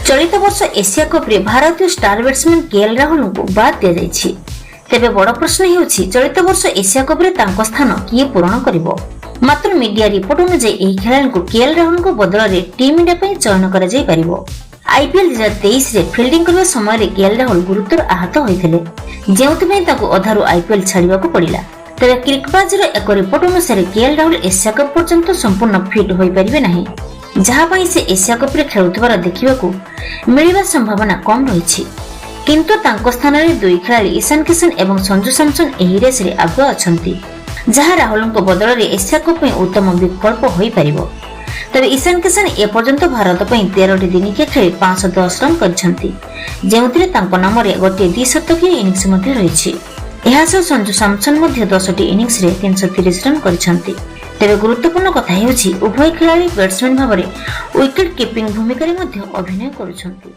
चलित वर्ष Asia cup रे भारतीय स्टार बैट्समैन केएल राहुल को बाद दिया जायछि। तेबे बड़ प्रश्न हेउछि चलित वर्ष एशिया कप रे तांको स्थान किए पूरण करिवो। मात्र मीडिया रिपोर्ट अनुसार एही खेलाड़ी को केएल राहुल को बदल रे टीम इंडिया पई चयन करा जाय परिवो। आईपीएल 2023 रे फील्डिंग करबा समय रे केएल राहुल गुरुतर आहत होइथिले, जेउथि पई ताको अधारु आईपीएल छाड़िबा को पड़िला। तेबे क्रिकबाज रो एक रिपोर्ट अनुसार केएल राहुल एशिया कप पर्यंत संपूर्ण फिट होई परिबे नाही, जहा पई से एशिया कप रे खेलुथबार देखिबाकू मिलिबा संभावना कम रहिछि। किंतु तांको स्थान रे दुई खेलाड़ी ईशान किशन एवं संजू सैमसन एही रेस रे आगुआ अछंती, जहा राहुल को बदल रे एशिया कप में उत्तम विकल्प होई परिबो। तबे ईशान किशन ए पर्यंत भारत पई 13 दिनिकिया खेली 510 रन करछंती, जेउथिरे तांको नाम रे गोटे 2 शतकीय इनिंग्स मध्ये रहिछि। एहा सो संजू सैमसन मध्ये 10 इनिंग्स रे 330 रन करछंती। तेबे गुरुत्वपूर्ण कथा हेउछि उभय खेलाड़ी बैट्समैन भाबरे विकेट कीपिंग भूमिका रे मध्ये अभिनय करूछंती।